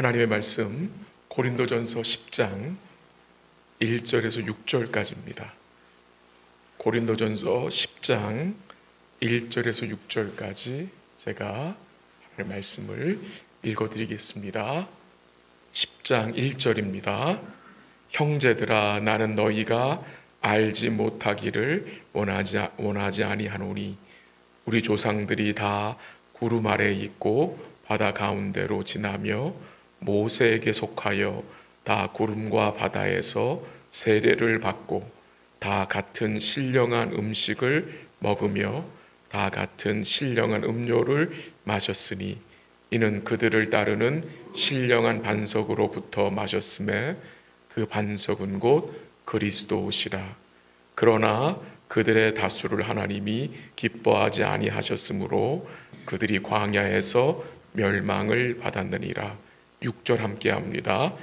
하나님의 말씀 고린도전서 10장 1절에서 6절까지입니다. 고린도전서 10장 1절에서 6절까지 제가 하나님의 말씀을 읽어드리겠습니다. 10장 1절입니다. 형제들아, 나는 너희가 알지 못하기를 원하지 아니하노니 우리 조상들이 다 구름 아래에 있고 바다 가운데로 지나며 모세에게 속하여 다 구름과 바다에서 세례를 받고 다 같은 신령한 음식을 먹으며 다 같은 신령한 음료를 마셨으니 이는 그들을 따르는 신령한 반석으로부터 마셨음에 그 반석은 곧 그리스도시라. 그러나 그들의 다수를 하나님이 기뻐하지 아니하셨으므로 그들이 광야에서 멸망을 받았느니라. 6절 함께 합니다.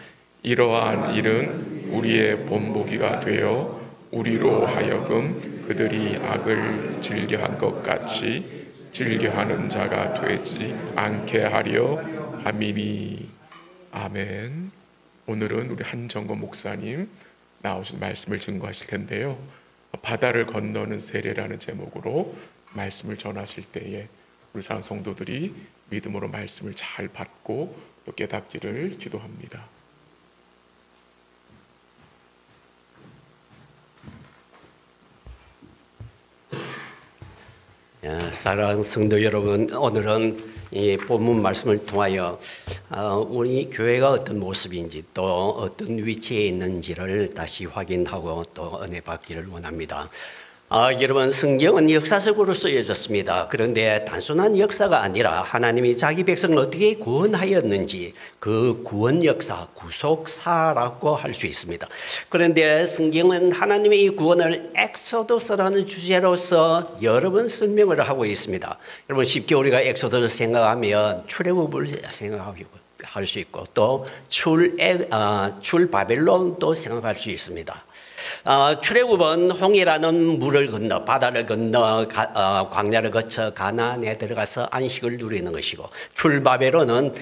이러한 일은 우리의 본보기가 되어 우리로 하여금 그들이 악을 즐겨한 것 같이 즐겨하는 자가 되지 않게 하려 함이니. 아멘. 오늘은 우리 한정건 목사님 나오신 말씀을 증거하실 텐데요, 바다를 건너는 세례라는 제목으로 말씀을 전하실 때에 우리 사랑 성도들이 믿음으로 말씀을 잘 받고 또 깨닫기를 기도합니다. 사랑하는 성도 여러분, 오늘은 이 본문 말씀을 통하여 우리 교회가 어떤 모습인지 또 어떤 위치에 있는지를 다시 확인하고 또 은혜 받기를 원합니다. 여러분, 성경은 역사적으로 쓰여졌습니다. 그런데 단순한 역사가 아니라 하나님이 자기 백성을 어떻게 구원하였는지 그 구원 역사, 구속사라고 할 수 있습니다. 그런데 성경은 하나님의 이 구원을 엑소더스라는 주제로서 여러 번 설명을 하고 있습니다. 여러분, 쉽게 우리가 엑소더스 생각하면 출애굽을 생각하고 할 수 있고 또 출 바벨론도 생각할 수 있습니다. 출애굽은 홍해라는 물을 건너 바다를 건너 광야를 거쳐 가나안에 들어가서 안식을 누리는 것이고, 출바벨론은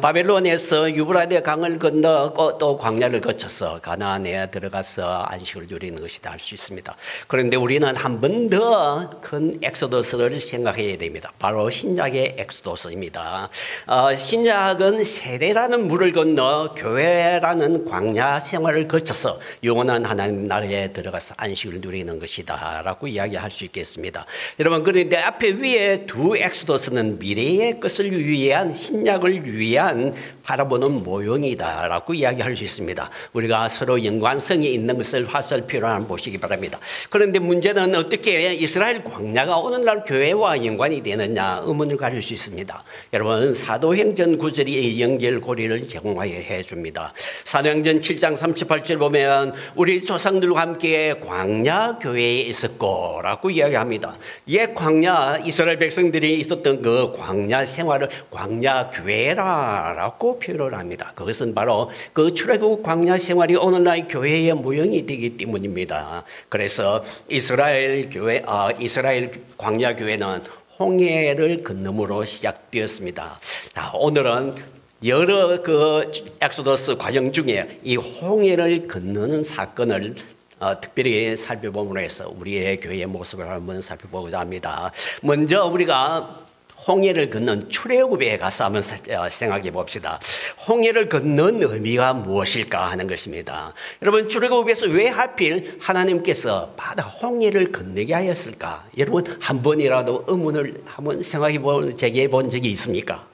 바벨론에서 유브라데 강을 건너 또 광야를 거쳐서 가나안에 들어가서 안식을 누리는 것이다 할 수 있습니다. 그런데 우리는 한 번 더 큰 엑소더스를 생각해야 됩니다. 바로 신약의 엑소더스입니다. 신약은 세례라는 물을 건너 교회라는 광야 생활을 거쳐서 영원한 하나님 나라에 들어가서 안식을 누리는 것이다 라고 이야기할 수 있겠습니다. 여러분, 그런데 앞에 위에 두 엑소더스는 미래의 것을 위한, 신약을 위한 바라보는 모형이다 라고 이야기할 수 있습니다. 우리가 서로 연관성이 있는 것을 화살표로 한번 보시기 바랍니다. 그런데 문제는 어떻게 이스라엘 광야가 오늘날 교회와 연관이 되느냐 의문을 가질 수 있습니다. 여러분, 사도행전 9절이 연결고리를 제공해 줍니다. 사도행전 7장 38절 보면 우리 조상들과 함께 광야 교회에 있었고 라고 이야기합니다. 옛 광야, 이스라엘 백성들이 있었던 그 광야 생활을 광야 교회라고 표현을 합니다. 그것은 바로 그 출애굽 광야 생활이 오늘날 교회의 모형이 되기 때문입니다. 그래서 이스라엘 광야 교회는 홍해를 건너므로 시작되었습니다. 자, 오늘은 여러 그 엑소더스 과정 중에 이 홍해를 건너는 사건을 특별히 살펴봄으로 해서 우리의 교회의 모습을 한번 살펴보고자 합니다. 먼저 우리가 홍해를 건넌 출애굽에 가서 한번 생각해 봅시다. 홍해를 건넌 의미가 무엇일까 하는 것입니다. 여러분, 출애굽에서 왜 하필 하나님께서 바다 홍해를 건너게 하였을까? 여러분, 한 번이라도 의문을 한번 제기해 본 적이 있습니까?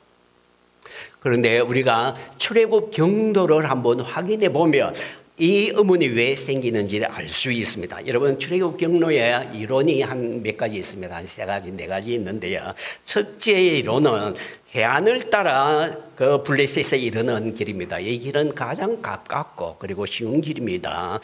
그런데 우리가 출애굽 경도를 한번 확인해 보면 이 의문이 왜 생기는지를 알 수 있습니다. 여러분, 출애굽 경로에 이론이 한 몇 가지 있습니다. 한 세 가지, 네 가지 있는데요. 첫째 이론은 해안을 따라 그 블레셋에 이르는 길입니다. 이 길은 가장 가깝고 그리고 쉬운 길입니다.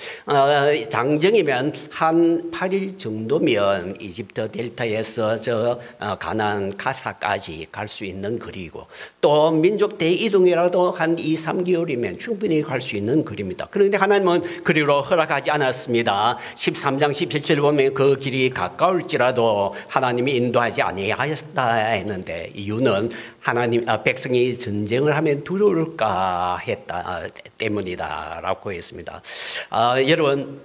장정이면 한 8일 정도면 이집트 델타에서 가나안 가사까지 갈 수 있는 거리고, 또 민족 대이동이라도 한 2, 3개월이면 충분히 갈 수 있는 거리입니다. 그런데 하나님은 그리로 허락하지 않았습니다. 13장 17절 보면 그 길이 가까울지라도 하나님이 인도하지 아니하였다 했는데, 이유는 하나님 백성이 전쟁을 하면 두려울까 했다 때문이다라고 했습니다. 여러분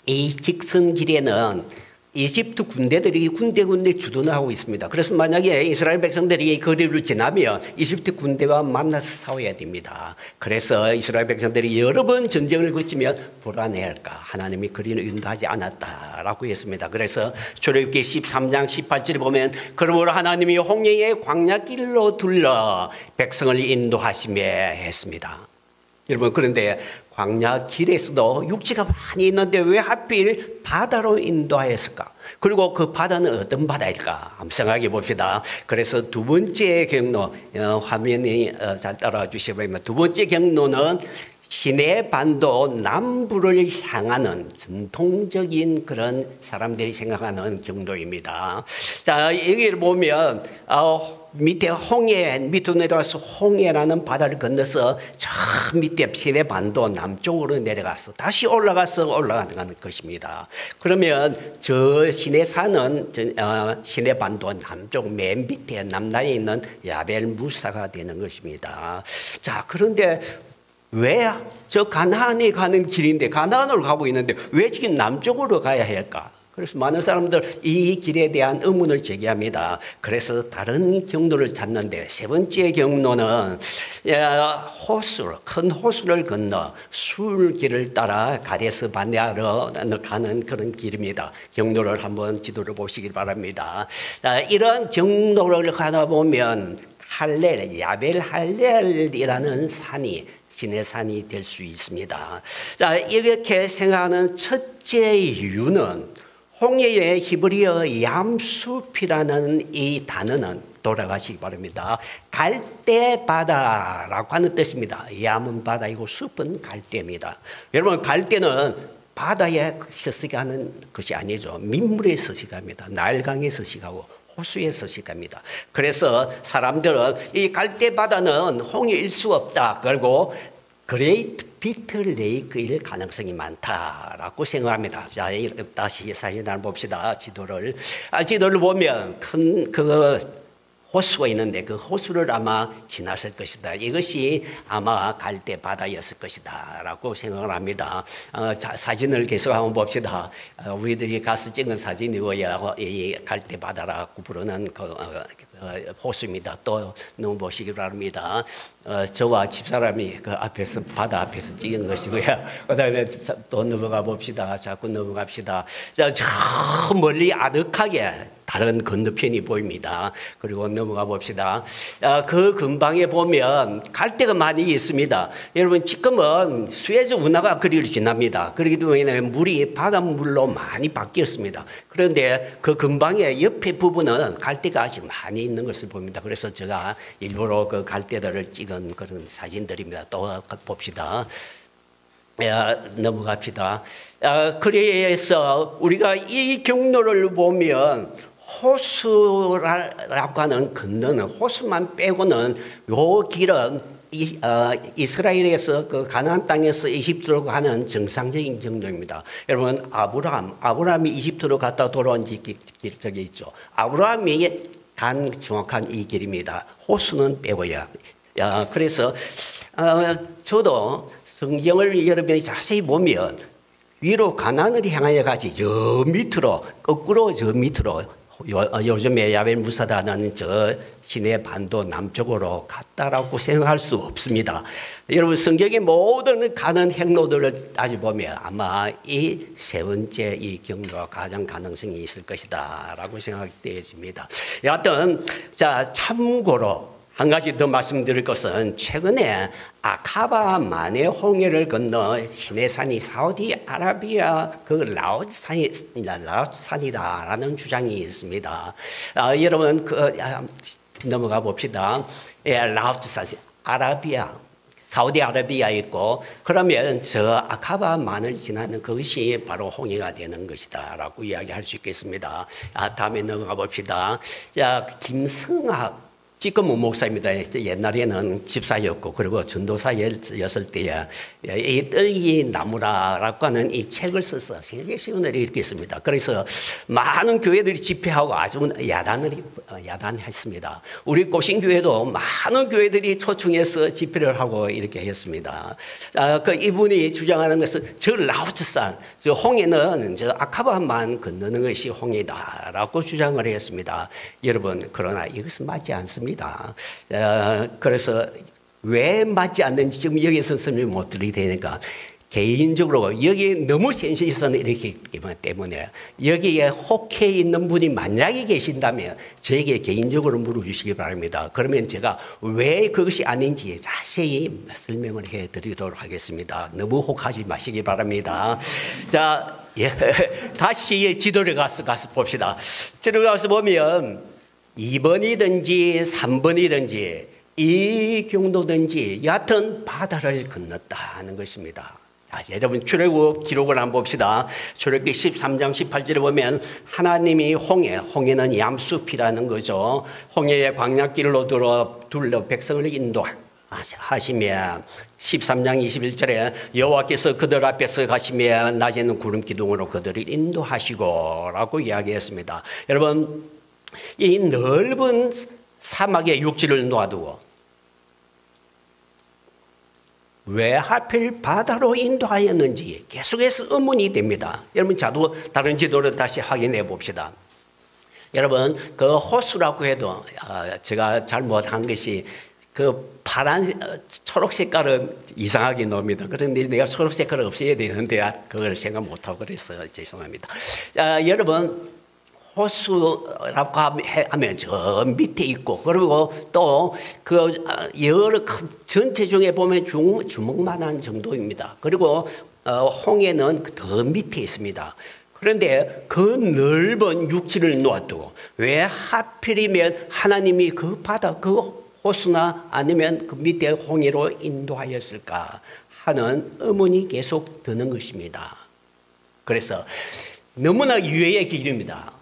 이 직선길에는 이집트 군대들이 군데 주둔하고 있습니다. 그래서 만약에 이스라엘 백성들이 거리를 지나면 이집트 군대와 만나서 싸워야 됩니다. 그래서 이스라엘 백성들이 여러 번 전쟁을 거치면 불안해할까 하나님이 거리를 인도하지 않았다라고 했습니다. 그래서 출애굽기 13장 18절에 보면 그러므로 하나님이 홍해의 광야길로 둘러 백성을 인도하시며 했습니다. 여러분 그런데 광야 길에서도 육지가 많이 있는데 왜 하필 바다로 인도하였을까? 그리고 그 바다는 어떤 바다일까? 한번 생각해 봅시다. 그래서 두 번째 경로 화면이 잘 따라와 주시면 두 번째 경로는 시내 반도 남부를 향하는 전통적인 그런 사람들이 생각하는 경로입니다. 자, 여기를 보면 밑에 홍해 밑으로 내려와서 홍해라는 바다를 건너서 저 밑에 시내 반도 남쪽으로 내려가서 다시 올라가서 올라가는 것입니다. 그러면 저 시내산은 시내 반도 남쪽 맨 밑에 남단에 있는 야벨 무사가 되는 것입니다. 자, 그런데 왜 저 가나안에 가는 길인데 가나안으로 가고 있는데 왜 지금 남쪽으로 가야 할까? 그래서 많은 사람들 이 길에 대한 의문을 제기합니다. 그래서 다른 경로를 찾는데 세 번째 경로는 큰 호수를 건너 술길을 따라 가데스 바네아로 가는 그런 길입니다. 경로를 한번 지도를 보시기 바랍니다. 이런 경로를 가다 보면 야벨 할렐이라는 산이 시내산이 될 수 있습니다. 자, 이렇게 생각하는 첫째 이유는 홍해의 히브리어 얌숲이라는 이 단어는 돌아가시기 바랍니다. 갈대바다라고 하는 뜻입니다. 얌은 바다이고 숲은 갈대입니다. 여러분 갈대는 바다에 서식하는 것이 아니죠. 민물에 서식합니다. 나일강에 서식하고 호수에 서식합니다. 그래서 사람들은 이 갈대바다는 홍해일 수 없다. 그리고 그레이트 비틀 레이크일 가능성이 많다라고 생각합니다. 자, 다시 사진을 봅시다. 지도를 보면 큰 호수가 있는데 그 호수를 아마 지났을 것이다. 이것이 아마 갈대 바다였을 것이다 라고 생각을 합니다. 사진을 계속 한번 봅시다. 우리들이 가서 찍은 사진이고요. 이 갈대 바다라고 부르는 호수입니다. 또 넘어보시기 바랍니다. 저와 집사람이 그 앞에서 바다 앞에서 찍은 것이고요. 그다음에 또 넘어가 봅시다. 자꾸 넘어갑시다. 자, 저 멀리 아득하게 다른 건너편이 보입니다. 그리고 넘어가 봅시다. 그 근방에 보면 갈대가 많이 있습니다. 여러분 지금은 수에즈 운하가 거리를 지납니다. 그렇기 때문에 물이 바닷물로 많이 바뀌었습니다. 그런데 그 근방의 옆에 부분은 갈대가 아직 많이 있는 것을 봅니다. 그래서 제가 일부러 그 갈대들을 찍은 그런 사진들입니다. 또 봅시다. 넘어갑시다. 그래서 우리가 이 경로를 보면 호수라고 하는 건너는 호수만 빼고는 요 길은 이스라엘에서 그 가나안 땅에서 이집트로 가는 정상적인 경로입니다. 여러분 아브라함이 이집트로 갔다 돌아온 적이 있죠. 아브라함이 간 정확한 이 길입니다. 호수는 빼고요. 그래서 저도 성경을 여러분이 자세히 보면 위로 가나안을 향하여 가지 저 밑으로 거꾸로 저 밑으로 요즘에 야벨 무사다는 저 시내 반도 남쪽으로 갔다라고 생각할 수 없습니다. 여러분 성경의 모든 가는 행로들을 따져보면 아마 이 세 번째 이 경로가 가장 가능성이 있을 것이다라고 생각되어집니다. 여하튼 자 참고로 한 가지 더 말씀드릴 것은 최근에 아카바 마네 홍해를 건너 시내산이 사우디아라비아 그 라웃산이다라는 주장이 있습니다. 여러분 넘어가 봅시다. 라웃산 사우디아라비아 있고 그러면 저 아카바만을 지나는 그것이 바로 홍해가 되는 것이다라고 이야기할 수 있겠습니다. 다음에 넘어가 봅시다. 자 김성학 찌꺼문 목사입니다. 옛날에는 집사였고 그리고 전도사였을 때에 이 떨기 나무라라고 하는 이 책을 써서 세계 시간을 일으켰습니다. 그래서 많은 교회들이 집회하고 아주 야단했습니다. 우리 꽃신교회도 많은 교회들이 초청해서 집회를 하고 이렇게 했습니다. 그 이분이 주장하는 것은 저 라오츠산, 저 홍해는 저 아카바만 건너는 것이 홍해다라고 주장을 했습니다. 여러분, 그러나 이것은 맞지 않습니다. 그래서 왜 맞지 않는지 지금 여기서 설명 못 드리니까 개인적으로 여기 너무 센시티브는 이렇기 때문에 여기에 혹해 있는 분이 만약에 계신다면 저에게 개인적으로 물어주시기 바랍니다. 그러면 제가 왜 그것이 아닌지 자세히 설명을 해드리도록 하겠습니다. 너무 혹하지 마시기 바랍니다. 자, 다시 지도를 가서 봅시다. 지도를 가서 보면 2번이든지 3번이든지 이 경도든지 여하튼 바다를 건넜다는 것입니다. 자, 여러분 출애굽 기록을 한번 봅시다. 출애굽기 13장 18절에 보면 하나님이 홍해는 얌숲이라는 거죠. 홍해의 광야길로 둘러 백성을 인도하시며 13장 21절에 여호와께서 그들 앞에서 가시며 낮에는 구름 기둥으로 그들을 인도하시고 라고 이야기했습니다. 여러분, 이 넓은 사막에 육지를 놓아두고 왜 하필 바다로 인도하였는지 계속해서 의문이 됩니다. 여러분, 다른 지도를 다시 확인해 봅시다. 여러분, 그 호수라고 해도 제가 잘못한 것이 그 초록 색깔은 이상하게 나옵니다. 그런데 내가 초록 색깔을 없애야 되는데 그걸 생각 못하고 그래서 죄송합니다. 여러분, 호수라고 하면 저 밑에 있고 그리고 또 그 여러 전체 중에 보면 주먹만한 정도입니다. 그리고 홍해는 더 밑에 있습니다. 그런데 그 넓은 육지를 놓아두고 왜 하필이면 하나님이 그 바다 그 호수나 아니면 그 밑에 홍해로 인도하였을까 하는 의문이 계속 드는 것입니다. 그래서 너무나 유해의 길입니다.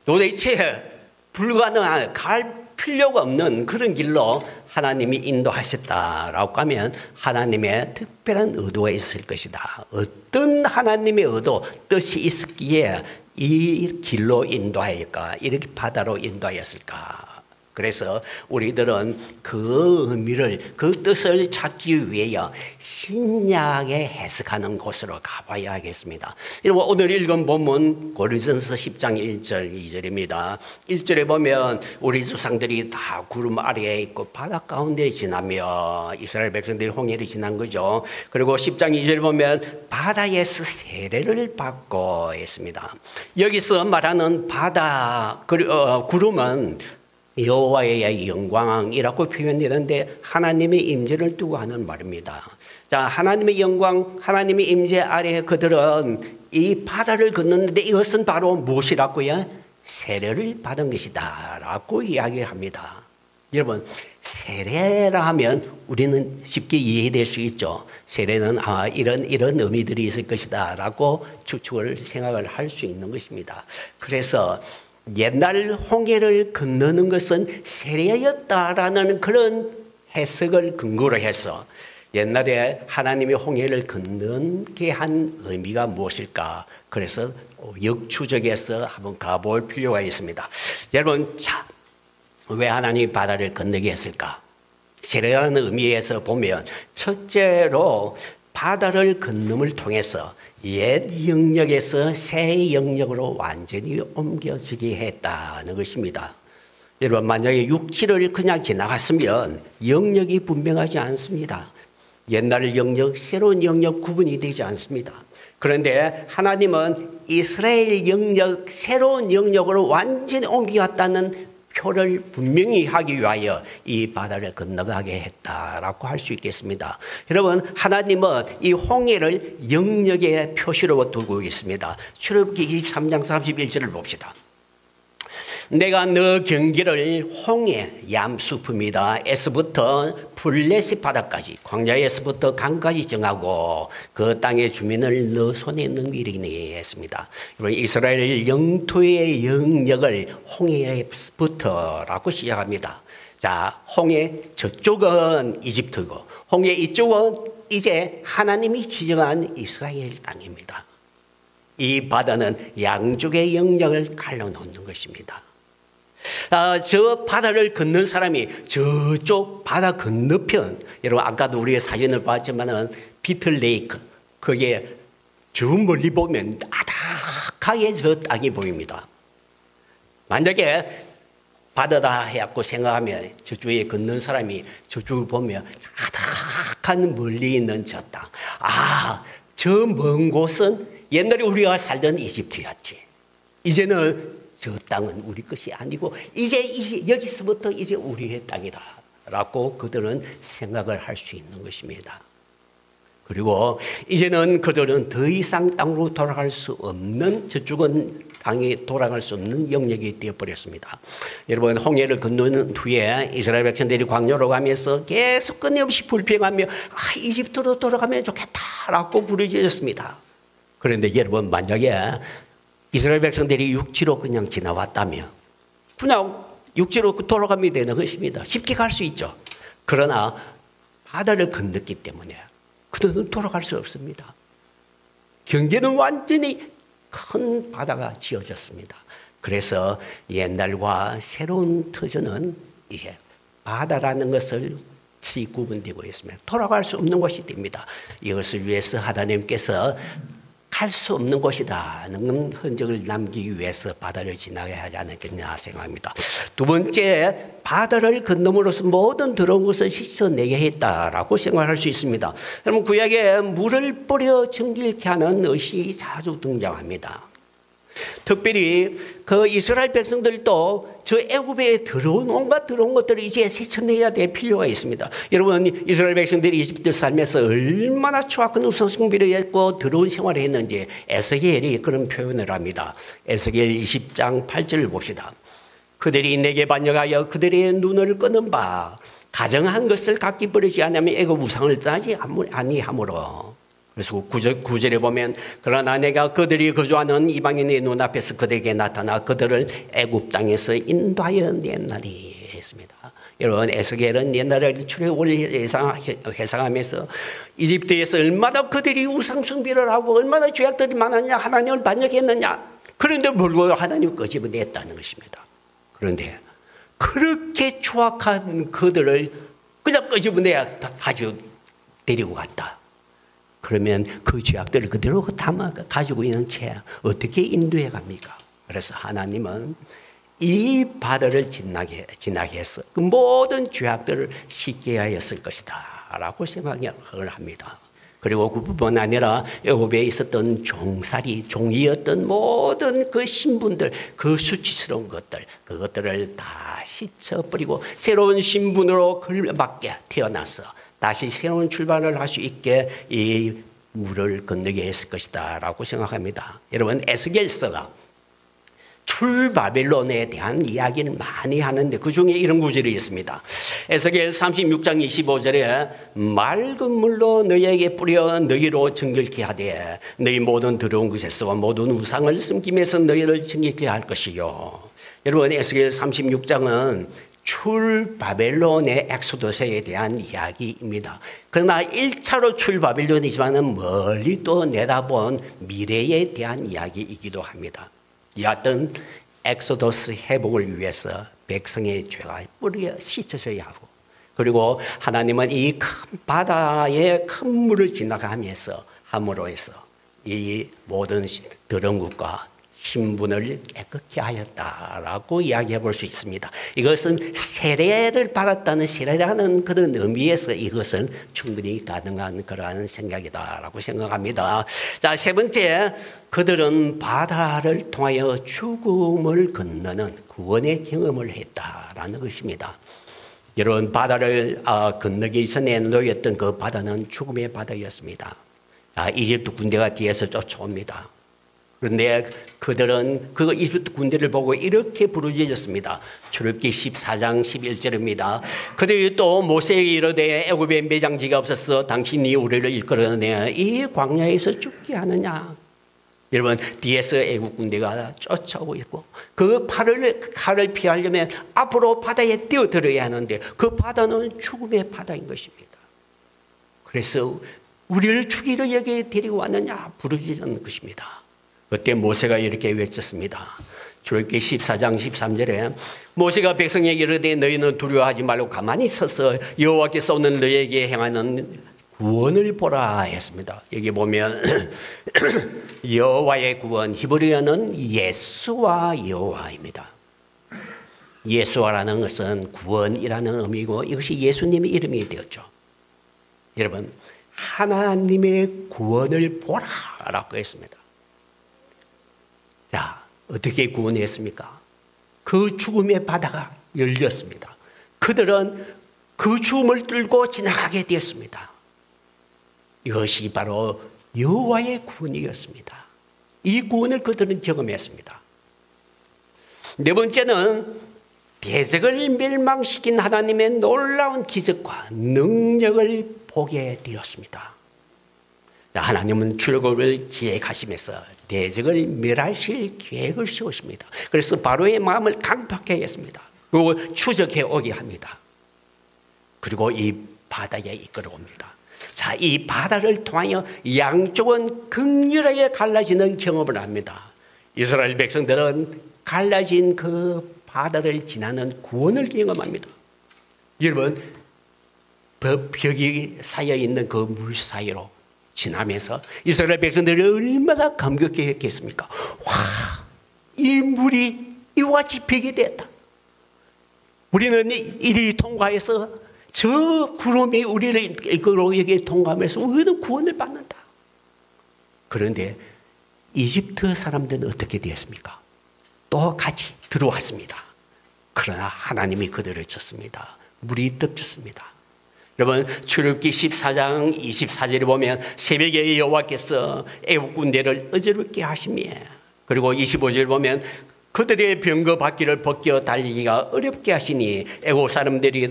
도대체 불가능한 갈 필요가 없는 그런 길로 하나님이 인도하셨다라고 하면 하나님의 특별한 의도가 있을 것이다. 어떤 하나님의 의도, 뜻이 있었기에 이 길로 인도하였을까? 이렇게 바다로 인도하였을까? 그래서 우리들은 그 의미를, 그 뜻을 찾기 위하여 신약에 해석하는 곳으로 가봐야 하겠습니다. 여러분, 오늘 읽은 본문 고린도전서 10장 1절 2절입니다. 1절에 보면 우리 조상들이 다 구름 아래에 있고 바다 가운데 지나며 이스라엘 백성들이 홍해를 지난 거죠. 그리고 10장 2절에 보면 바다에서 세례를 받고 했습니다. 여기서 말하는 바다, 구름은 여호와의 영광이라고 표현되는데 하나님의 임재를 두고 하는 말입니다. 자, 하나님의 영광, 하나님의 임재 아래 그들은 이 바다를 건넜는데 이것은 바로 무엇이라고요? 세례를 받은 것이다 라고 이야기합니다. 여러분, 세례라 하면 우리는 쉽게 이해될 수 있죠. 세례는 이런 의미들이 있을 것이다 라고 추측을 생각을 할 수 있는 것입니다. 그래서 옛날 홍해를 건너는 것은 세례였다라는 그런 해석을 근거로 해서 옛날에 하나님이 홍해를 건너게 한 의미가 무엇일까? 그래서 역추적해서 한번 가볼 필요가 있습니다. 여러분, 왜 하나님이 바다를 건너게 했을까? 세례라는 의미에서 보면 첫째로 바다를 건nom을 통해서 옛 영역에서 새 영역으로 완전히 옮겨지게 했다는 것입니다. 여러분, 만약에 육지를 그냥 지나갔으면 영역이 분명하지 않습니다. 옛날 영역, 새로운 영역 구분이 되지 않습니다. 그런데 하나님은 이스라엘 영역, 새로운 영역으로 완전히 옮겨갔다는 표를 분명히 하기 위하여 이 바다를 건너가게 했다라고 할 수 있겠습니다. 여러분, 하나님은 이 홍해를 영역의 표시로 두고 있습니다. 출애굽기 23장 31절을 봅시다. 내가 너 경계를 홍해 얌수품이다 에서부터 블레셋 바다까지 광야에서부터 강까지 정하고 그 땅의 주민을 너 손에 넘기리니 했습니다. 이스라엘 영토의 영역을 홍해부터라고 시작합니다. 자, 홍해 저쪽은 이집트고 홍해 이쪽은 이제 하나님이 지정한 이스라엘 땅입니다. 이 바다는 양쪽의 영역을 갈라놓는 것입니다. 저 바다를 건넌 사람이 저쪽 바다 건너편, 여러분 아까도 우리가 사진을 봤지만은 비틀레이크, 거기에 저 멀리 보면 아닥하게 저 땅이 보입니다. 만약에 바다다 해갖고 생각하면 저쪽에 걷는 사람이 저쪽을 보면 아닥한 멀리 있는 저 땅, 저 먼 곳은 옛날에 우리가 살던 이집트였지. 이제는 저 땅은 우리 것이 아니고 이제 여기서부터 이제 우리의 땅이다 라고 그들은 생각을 할 수 있는 것입니다. 그리고 이제는 그들은 더 이상 땅으로 돌아갈 수 없는, 저쪽은 땅에 돌아갈 수 없는 영역이 되어버렸습니다. 여러분, 홍해를 건너는 후에 이스라엘 백성들이 광야로 가면서 계속 끊임없이 불평하며 이집트로 돌아가면 좋겠다라고 부르짖었습니다. 그런데 여러분, 만약에 이스라엘 백성들이 육지로 그냥 지나왔다면 그냥 육지로 돌아가면 되는 것입니다. 쉽게 갈 수 있죠. 그러나 바다를 건넜기 때문에 그들은 돌아갈 수 없습니다. 경계는 완전히 큰 바다가 지어졌습니다. 그래서 옛날과 새로운 터전은 이제 바다라는 것을 구분되고 있습니다. 돌아갈 수 없는 곳이 됩니다. 이것을 위해서 하나님께서 갈 수 없는 곳이다는 흔적을 남기기 위해서 바다를 지나가야 하지 않았겠냐 생각합니다. 두 번째, 바다를 건너므로써 모든 더러운 것을 씻어내게 했다라고 생각할 수 있습니다. 여러분, 구약에 물을 뿌려 정결케 하는 의식이 자주 등장합니다. 특별히 그 이스라엘 백성들도 저 애굽에 들어온 온갖 더러운 것들을 이제 씻어내야 될 필요가 있습니다. 여러분, 이스라엘 백성들이 이집트 삶에서 얼마나 추악한 우상숭배를 했고 더러운 생활을 했는지 에스겔이 그런 표현을 합니다. 에스겔 20장 8절을 봅시다. 그들이 내게 반역하여 그들의 눈을 끄는 바 가정한 것을 각기 버리지 않으면 애굽 우상을 떠나지 아니하므로. 그래서 9절에 보면 그러나 내가 그들이 거주하는 이방인의 눈앞에서 그들에게 나타나 그들을 애굽 땅에서 인도하여 냈나니 했습니다. 여러분, 에스겔은 옛날에 출애굽을 회상하면서 이집트에서 얼마나 그들이 우상숭배를 하고 얼마나 죄악들이 많았냐, 하나님을 반역했느냐. 그런데 불구하고 하나님을 끄집어냈다는 것입니다. 그런데 그렇게 추악한 그들을 그냥 끄집어내야 가지고 데리고 갔다. 그러면 그 죄악들을 그대로 담아 가지고 있는 채 어떻게 인도해 갑니까? 그래서 하나님은 이 바다를 지나게 해서 그 모든 죄악들을 씻게 하였을 것이다 라고 생각을 합니다. 그리고 그뿐만 아니라 애굽에 있었던 종이었던 모든 그 신분들, 그 수치스러운 것들, 그것들을 다 씻어버리고 새로운 신분으로 걸맞게 태어나서 다시 새로운 출발을 할 수 있게 이 물을 건너게 했을 것이다 라고 생각합니다. 여러분, 에스겔서가 출바벨론에 대한 이야기를 많이 하는데 그중에 이런 구절이 있습니다. 에스겔 36장 25절에 맑은 물로 너희에게 뿌려 너희로 정결케 하되 너희 모든 더러운 것에서 모든 우상을 숨김에서 너희를 정결케 할 것이요. 여러분, 에스겔 36장은 출바벨론의 엑소더스에 대한 이야기입니다. 그러나 1차로 출바벨론이지만 멀리 또 내다본 미래에 대한 이야기이기도 합니다. 여하튼 엑소더스 회복을 위해서 백성의 죄가 뿌려 씻어져야 하고, 그리고 하나님은 이 큰 바다에 큰 물을 지나가면서 함으로 해서 이 모든 더러운 것과 신분을 깨끗게 하였다라고 이야기해 볼 수 있습니다. 이것은 세례를 받았다는 세례라는 그런 의미에서 이것은 충분히 가능한 그러한 생각이다라고 생각합니다. 자, 세 번째, 그들은 바다를 통하여 죽음을 건너는 구원의 경험을 했다라는 것입니다. 여러분, 바다를 건너기 전에 놓였던 그 바다는 죽음의 바다였습니다. 이집트 군대가 뒤에서 쫓아옵니다. 그런데 그들은 그 이집트 군대를 보고 이렇게 부르짖었습니다. 출애굽기 14장 11절입니다. 그들이 또 모세에게 이르되 애굽에 매장지가 없어서 당신이 우리를 이끌어내 이 광야에서 죽게 하느냐. 여러분, 뒤에서 애국 군대가 쫓아오고 있고 그 칼을 피하려면 앞으로 바다에 뛰어들어야 하는데 그 바다는 죽음의 바다인 것입니다. 그래서 우리를 죽이러 여기에 데리고 왔느냐 부르짖는 것입니다. 그때 모세가 이렇게 외쳤습니다. 출애굽기 14장 13절에 모세가 백성에게 이르되 너희는 두려워하지 말고 가만히 서서 여호와께서 오늘 너희에게 행하는 구원을 보라 했습니다. 여기 보면 여호와의 구원, 히브리어는 예수와 여호와입니다. 예수와라는 것은 구원이라는 의미고 이것이 예수님의 이름이 되었죠. 여러분, 하나님의 구원을 보라라고 했습니다. 자, 어떻게 구원했습니까? 그 죽음의 바다가 열렸습니다. 그들은 그 죽음을 뚫고 지나가게 되었습니다. 이것이 바로 여호와의 구원이었습니다. 이 구원을 그들은 경험했습니다. 네 번째는 대적을 멸망시킨 하나님의 놀라운 기적과 능력을 보게 되었습니다. 하나님은 출애굽을 기획하시면서 대적을 멸하실 계획을 세우십니다. 그래서 바로의 마음을 강팍하게 했습니다. 그리고 추적해 오게 합니다. 그리고 이 바다에 이끌어 옵니다. 자, 이 바다를 통하여 양쪽은 극렬하게 갈라지는 경험을 합니다. 이스라엘 백성들은 갈라진 그 바다를 지나는 구원을 경험합니다. 여러분, 벽이 쌓여 있는 그 물 사이로 지나면서 이스라엘 백성들이 얼마나 감격했겠습니까? 와, 이 물이 이와 같이 벽이 됐다. 우리는 이리 통과해서 저 구름이 우리를 이끌고 여기 통과하면서 우리는 구원을 받는다. 그런데 이집트 사람들은 어떻게 되었습니까? 또 같이 들어왔습니다. 그러나 하나님이 그들을 쳤습니다. 물이 덮쳤습니다. 여러분, 출애굽기 14장 24절에 보면 새벽에 여호와께서 애국 군대를 어지럽게 하시며, 그리고 25절에 보면 그들의 병거 바퀴를 벗겨 달리기가 어렵게 하시니 애국 사람들이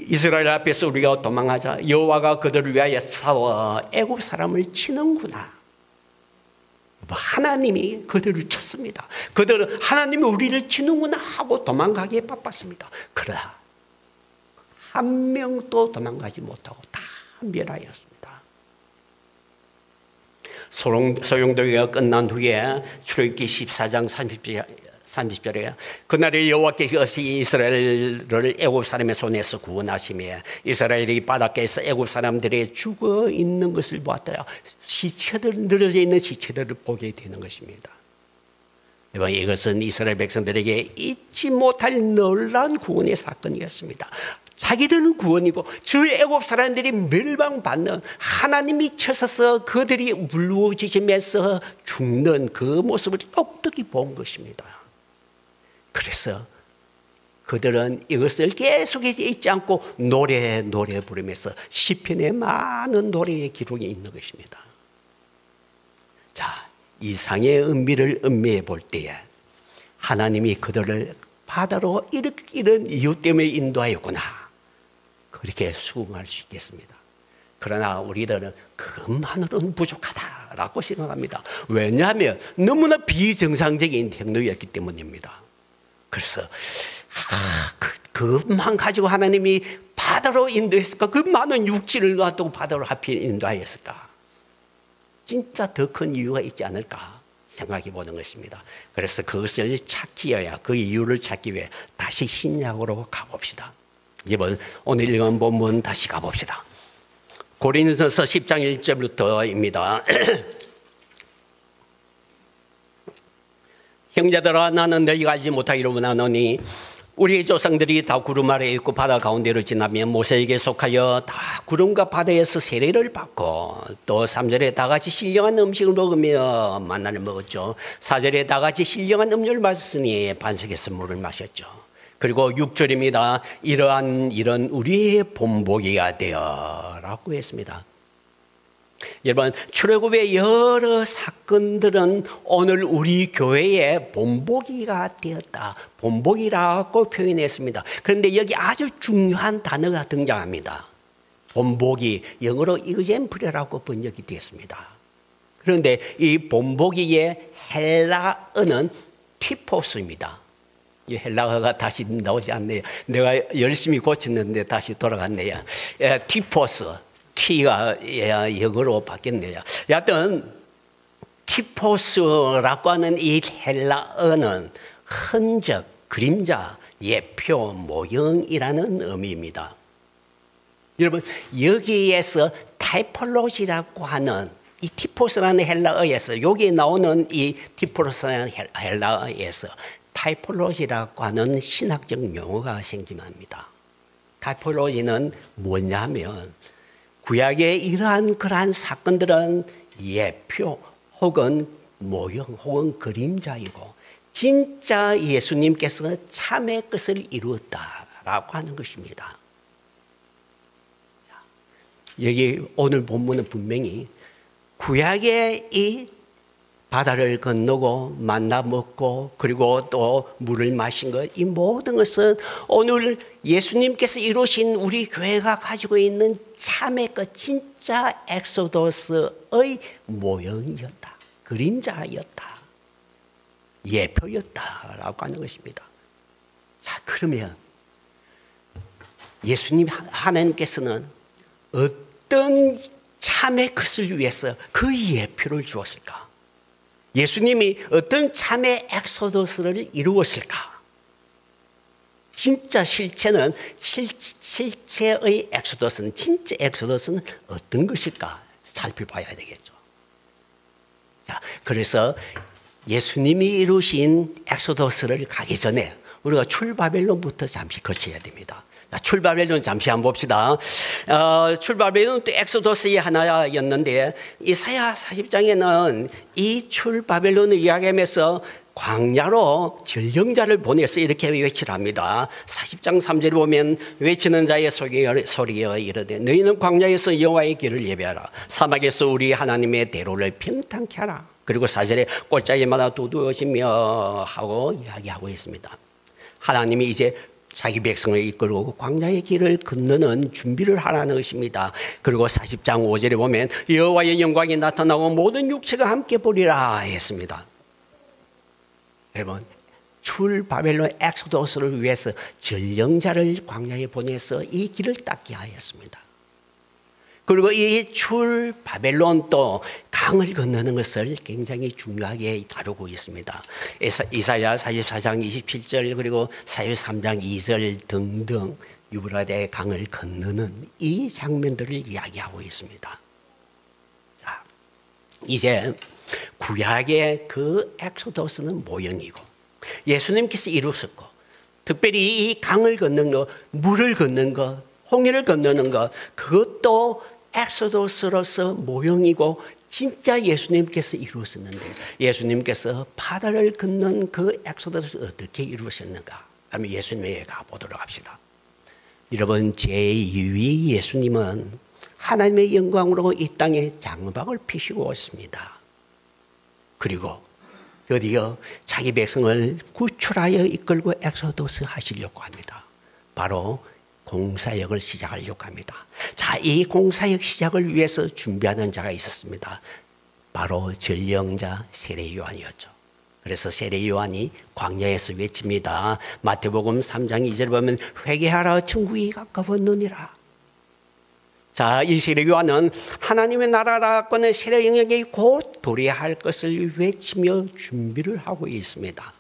이스라엘 앞에서 우리가 도망하자 여호와가 그들을 위하여 싸워 애국 사람을 치는구나. 하나님이 그들을 쳤습니다. 그들은 하나님이 우리를 치는구나 하고 도망가기에 바빴습니다. 그러나 한 명도 도망가지 못하고 다 멸하였습니다. 소용돌이가 끝난 후에 출애굽기 14장 30절에 그날에 여호와께서 이스라엘을 애굽 사람의 손에서 구원하시며 이스라엘이 바닷가에서 애굽 사람들이 죽어 있는 것을 보았더라. 시체들, 늘어져 있는 시체들을 보게 되는 것입니다. 이것은 이스라엘 백성들에게 잊지 못할 놀라운 구원의 사건이었습니다. 자기들은 구원이고 저 애굽 사람들이 멸망받는, 하나님이 쳐서서 그들이 물부짖으면서 죽는 그 모습을 똑똑히 본 것입니다. 그래서 그들은 이것을 계속해서 잊지 않고 노래 부르면서 시편에 많은 노래의 기록이 있는 것입니다. 자, 이상의 의미를 음미해 볼 때에 하나님이 그들을 바다로 이런 이유 때문에 인도하였구나, 그렇게 수긍할 수 있겠습니다. 그러나 우리들은 그것만으로는 부족하다라고 생각합니다. 왜냐하면 너무나 비정상적인 행동이었기 때문입니다. 그래서 그것만 가지고 하나님이 바다로 인도했을까? 그 많은 육지를 놔두고 바다로 하필 인도하였을까? 진짜 더 큰 이유가 있지 않을까 생각해 보는 것입니다. 그래서 그것을 찾기 위해, 그 이유를 찾기 위해 다시 신약으로 가봅시다. 이번 오늘 읽은 본문 다시 가봅시다. 고린도전서 10장 1절부터입니다. 형제들아, 나는 너희가 알지 못하기로 나노니 우리의 조상들이 다 구름 아래에 있고 바다 가운데로 지나며 모세에게 속하여 다 구름과 바다에서 세례를 받고, 또 3절에 다 같이 신령한 음식을 먹으며 만나를 먹었죠. 4절에 다 같이 신령한 음료를 마셨으니 반석에서 물을 마셨죠. 그리고 6절입니다. 이런 우리의 본보기가 되어라고 했습니다. 여러분, 출애굽의 여러 사건들은 오늘 우리 교회의 본보기가 되었다, 본보기라고 표현했습니다. 그런데 여기 아주 중요한 단어가 등장합니다. 본보기, 영어로 example이라고 번역이 되었습니다. 그런데 이 본보기의 헬라어는 티포스입니다. 이 헬라어가 다시 나오지 않네요. 내가 열심히 고쳤는데 다시 돌아갔네요. 티포스, T가 영어로 바뀌었네요. 여하튼 티포스라고 하는 이 헬라어는 흔적, 그림자, 예표, 모형이라는 의미입니다. 여러분, 여기에서 타이폴로지라고 하는 이 티포스라는 헬라어에서, 여기 나오는 이 티포스라는 헬라어에서 타이폴로지라고 하는 신학적 용어가 생깁니다. 타이폴로지는 뭐냐면 구약의 이러한 그러한 사건들은 예표 혹은 모형 혹은 그림자이고 진짜 예수님께서 참의 것을 이루었다라고 하는 것입니다. 여기 오늘 본문은 분명히 구약의 이 바다를 건너고 만나 먹고 그리고 또 물을 마신 것, 이 모든 것은 오늘 예수님께서 이루신 우리 교회가 가지고 있는 참의 것, 진짜 엑소더스의 모형이었다, 그림자였다, 예표였다라고 하는 것입니다. 자, 그러면 예수님 하나님께서는 어떤 참의 것을 위해서 그 예표를 주었을까? 예수님이 어떤 참의 엑소더스를 이루었을까? 진짜 실체는 실체의 엑소더스는, 진짜 엑소더스는 어떤 것일까 살펴봐야 되겠죠. 자, 그래서 예수님이 이루신 엑소더스를 가기 전에 우리가 출바벨론부터 잠시 거쳐야 됩니다. 출바벨론 잠시 한번 봅시다. 출바벨론은 또 엑소더스의 하나였는데 이사야 40장에는 이 출바벨론을 이야기하면서 광야로 전령자를 보내서 이렇게 외치를 합니다. 40장 3절에 보면 외치는 자의 소리가 이르되 너희는 광야에서 여호와의 길을 예배하라. 사막에서 우리 하나님의 대로를 평탄케 하라. 그리고 4절에 골짜기마다 두드러지며 하고 이야기하고 있습니다. 하나님이 이제 자기 백성을 이끌고 광야의 길을 건너는 준비를 하라는 것입니다. 그리고 40장 5절에 보면 여호와의 영광이 나타나고 모든 육체가 함께 보리라 했습니다. 여러분, 출바벨론 엑소더스를 위해서 전령자를 광야에 보내서 이 길을 닦게 하였습니다. 그리고 이 출바벨론도 강을 건너는 것을 굉장히 중요하게 다루고 있습니다. 이사야 44장 27절 그리고 43장 2절 등등 유브라데 강을 건너는 이 장면들을 이야기하고 있습니다. 자, 이제 구약의 그 엑소더스는 모형이고 예수님께서 이루셨고 특별히 이 강을 걷는 것, 물을 걷는 것, 홍해를 건너는 것, 그것도 엑소더스로서 모형이고 진짜 예수님께서 이루셨는데 예수님께서 바다를 건넌 그 엑소더스를 어떻게 이루셨는가 하면 예수님에게 가보도록 합시다. 여러분, 제2위 예수님은 하나님의 영광으로 이 땅에 장막을 피시고 왔습니다. 그리고 드디어 자기 백성을 구출하여 이끌고 엑소더스 하시려고 합니다. 바로 공사역을 시작하려고 합니다. 자, 이 공사역 시작을 위해서 준비하는 자가 있었습니다. 바로 전령자 세례 요한이었죠. 그래서 세례 요한이 광야에서 외칩니다. 마태복음 3장 2절 보면 회개하라 천국이 가까웠느니라. 자, 이 세례 요한은 하나님의 나라라고는 세례 영역이 곧 도래할 것을 외치며 준비를 하고 있습니다.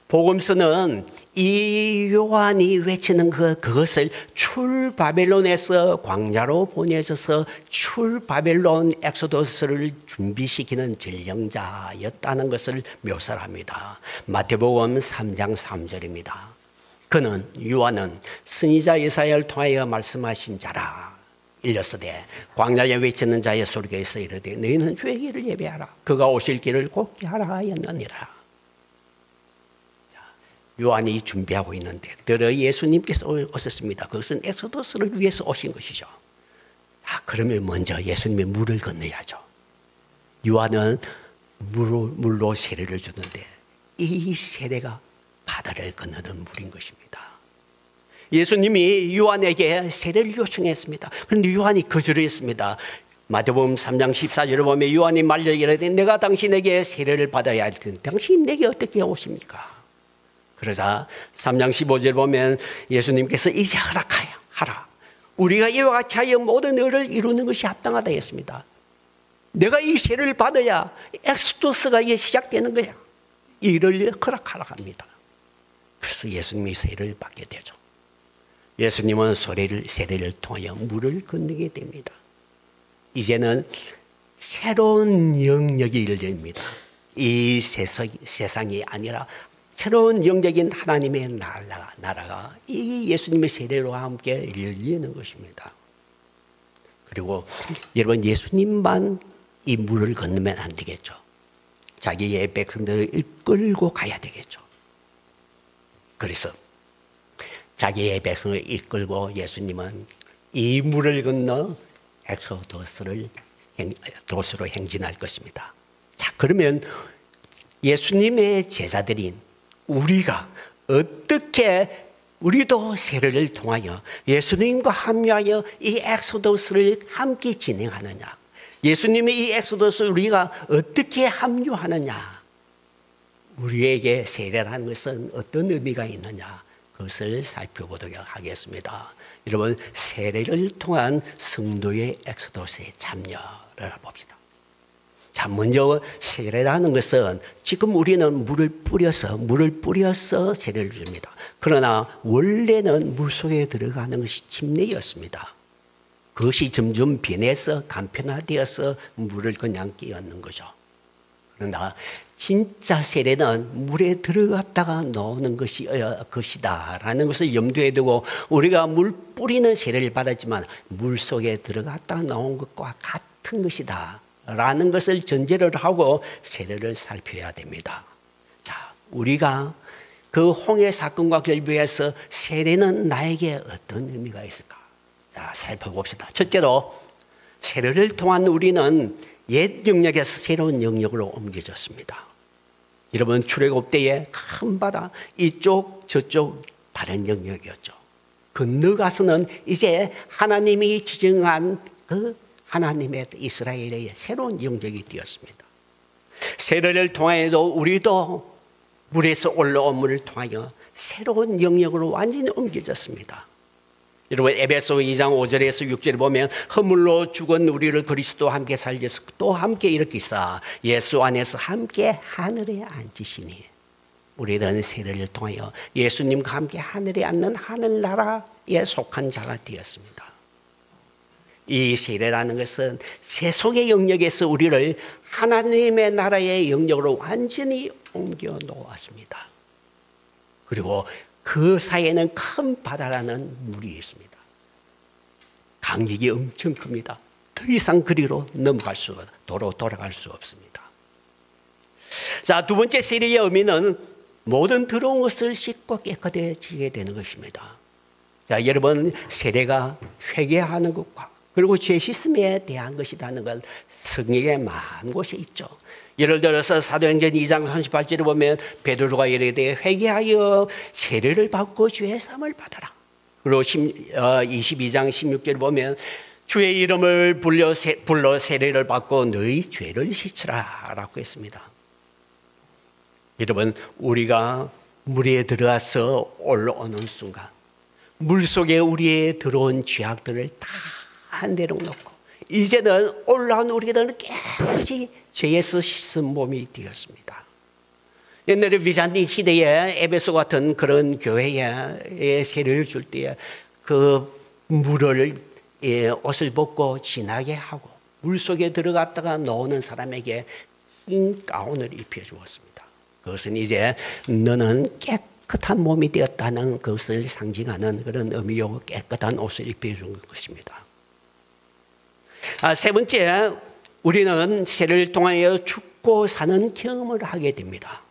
복음서는 이 요한이 외치는 그것을 출바벨론에서 광야로 보내셔서 출바벨론 엑소더스를 준비시키는 전령자였다는 것을 묘사를 합니다. 마태복음 3장 3절입니다. 그는 요한은 선지자 예사야를 통하여 말씀하신 자라. 일렀으되 광야에 외치는 자의 소리가 있어 이르되 너희는 주의 길을 예배하라. 그가 오실 길을 곱게 하라 하였느니라. 요한이 준비하고 있는데 들어 예수님께서 오셨습니다. 그것은 엑소더스를 위해서 오신 것이죠. 그러면 먼저 예수님의 물을 건너야죠. 요한은 물로 세례를 주는데 이 세례가 바다를 건너는 물인 것입니다. 예수님이 요한에게 세례를 요청했습니다. 그런데 요한이 거절했습니다. 마태복음 3장 14절에 보면 요한이 말려 이르되 내가 당신에게 세례를 받아야 할 텐데 당신이 내게 어떻게 오십니까? 그러자 3장 15절에 보면 예수님께서 이제 하라. 우리가 이와 같이 하여 모든 의를 이루는 것이 합당하다 했습니다. 내가 이 세례를 받아야 엑소더스가 이제 시작되는 거야. 이 일을 허락하라 합니다. 그래서 예수님이 세례를 받게 되죠. 예수님은 세례를 통하여 물을 건너게 됩니다. 이제는 새로운 영역이 열립니다. 이 세상이 아니라 새로운 영적인 하나님의 나라가 이 예수님의 세례로 함께 열리는 것입니다. 그리고 여러분, 예수님만 이 물을 건너면 안 되겠죠. 자기의 백성들을 이끌고 가야 되겠죠. 그래서 자기의 백성을 이끌고 예수님은 이 물을 건너 엑소더스로 행진할 것입니다. 자, 그러면 예수님의 제자들인 우리가 어떻게 우리도 세례를 통하여 예수님과 합류하여 이 엑소더스를 함께 진행하느냐, 예수님의 이 엑소더스를 우리가 어떻게 합류하느냐, 우리에게 세례라는 것은 어떤 의미가 있느냐, 그것을 살펴보도록 하겠습니다. 여러분, 세례를 통한 성도의 엑소더스에 참여를 봅시다. 자, 먼저 세례라는 것은 지금 우리는 물을 뿌려서 세례를 줍니다. 그러나 원래는 물속에 들어가는 것이 침례였습니다. 그것이 점점 변해서 간편화되어서 물을 그냥 끼얹는 거죠. 그러나 진짜 세례는 물에 들어갔다가 나오는 것이다라는 것을 염두에 두고 우리가 물 뿌리는 세례를 받았지만 물속에 들어갔다가 나온 것과 같은 것이다 라는 것을 전제를 하고 세례를 살펴야 됩니다. 자, 우리가 그 홍해 사건과 결부해서 세례는 나에게 어떤 의미가 있을까? 자, 살펴봅시다. 첫째로 세례를 통한 우리는 옛 영역에서 새로운 영역으로 옮겨졌습니다. 여러분, 출애굽 때에 큰 바다 이쪽 저쪽 다른 영역이었죠. 건너가서는 이제 하나님이 지정한 그 하나님의 이스라엘의 새로운 영역이 되었습니다. 세례를 통하여도 우리도 물에서 올라온 물을 통하여 새로운 영역으로 완전히 옮겨졌습니다. 여러분, 에베소 2장 5절에서 6절에 보면 허물로 죽은 우리를 그리스도와 함께 살려서 또 함께 일으키사 예수 안에서 함께 하늘에 앉으시니, 우리는 세례를 통하여 예수님과 함께 하늘에 앉는 하늘나라에 속한 자가 되었습니다. 이 세례라는 것은 세속의 영역에서 우리를 하나님의 나라의 영역으로 완전히 옮겨 놓았습니다. 그리고 그 사이에는 큰 바다라는 물이 있습니다. 강력이 엄청 큽니다. 더 이상 그리로 돌아갈 수 없습니다. 자, 두 번째 세례의 의미는 모든 더러운 것을 씻고 깨끗해지게 되는 것입니다. 자, 여러분, 세례가 회개하는 것과 그리고 죄 씻음에 대한 것이라는 걸 성경에 많은 곳에 있죠. 예를 들어서 사도행전 2장 38절에 보면 베드로가 이르되 회개하여 세례를 받고 주의 사함을 받아라. 그리고 22장 16절에 보면 주의 이름을 불러 세례를 받고 너희 죄를 씻으라 라고 했습니다. 여러분, 우리가 물에 들어가서 올라오는 순간 물속에 우리의 들어온 죄악들을 다 내려놓고 이제는 올라온 우리들은 깨끗이 죄에서 씻은 몸이 되었습니다. 옛날에 비잔틴 시대에 에베소 같은 그런 교회에 세례를 줄 때 그 물을 옷을 벗고 지나게 하고 물속에 들어갔다가 나오는 사람에게 흰 가운을 입혀주었습니다. 그것은 이제 너는 깨끗한 몸이 되었다는 것을 상징하는 그런 의미요, 깨끗한 옷을 입혀준 것입니다. 세 번째, 우리는 세례를 통하여 죽고 사는 경험을 하게 됩니다.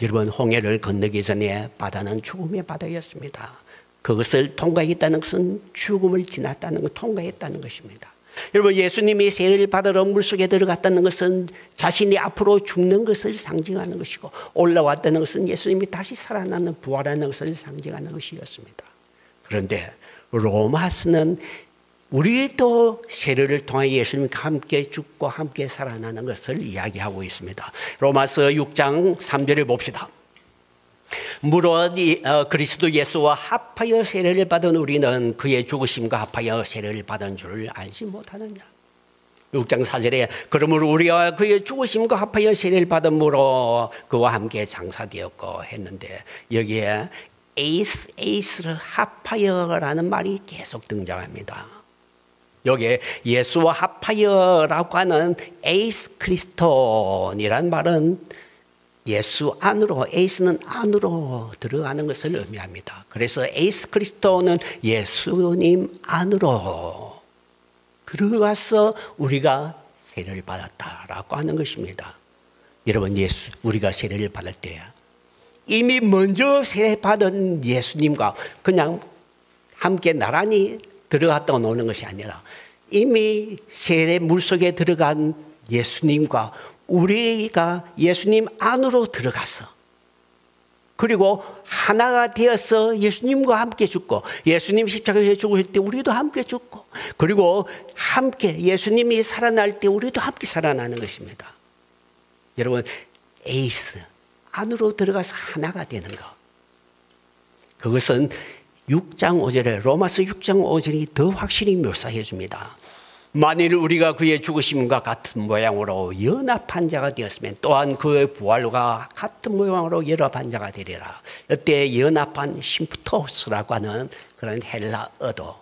여러분, 홍해를 건너기 전에 바다는 죽음의 바다였습니다. 그것을 통과했다는 것은 죽음을 지났다는 것, 통과했다는 것입니다. 여러분, 예수님이 세례를 받으러 물속에 들어갔다는 것은 자신이 앞으로 죽는 것을 상징하는 것이고, 올라왔다는 것은 예수님이 다시 살아나는 부활하는 것을 상징하는 것이었습니다. 그런데 로마서는 우리도 세례를 통해 예수님과 함께 죽고 함께 살아나는 것을 이야기하고 있습니다. 로마서 6장 3절을 봅시다. 물론 그리스도 예수와 합하여 세례를 받은 우리는 그의 죽으심과 합하여 세례를 받은 줄을 알지 못하느냐. 6장 4절에 그러므로 우리와 그의 죽으심과 합하여 세례를 받음으로 그와 함께 장사되었고 했는데, 여기에 에이스를 합하여라는 말이 계속 등장합니다. 여기에 예수와 합하여라고 하는 에이스 크리스톤이란 말은 예수 안으로, 에이스는 안으로 들어가는 것을 의미합니다. 그래서 에이스 크리스토는 예수님 안으로 들어가서 우리가 세례를 받았다라고 하는 것입니다. 여러분, 우리가 세례를 받을 때 이미 먼저 세례 받은 예수님과 그냥 함께 나란히 들어갔다 노는 것이 아니라 이미 세례 물속에 들어간 예수님과 우리가 예수님 안으로 들어가서, 그리고 하나가 되어서 예수님과 함께 죽고, 예수님 십자가에 죽으실 때 우리도 함께 죽고, 그리고 함께 예수님이 살아날 때 우리도 함께 살아나는 것입니다. 여러분, 에이스 안으로 들어가서 하나가 되는 것, 그것은 6장 5절에 로마서 6장 5절이 더 확실히 묘사해 줍니다. 만일 우리가 그의 죽으심과 같은 모양으로 연합한 자가 되었으면 또한 그의 부활과 같은 모양으로 연합한 자가 되리라. 이때 연합한 심프토스라고 하는 그런 헬라어도,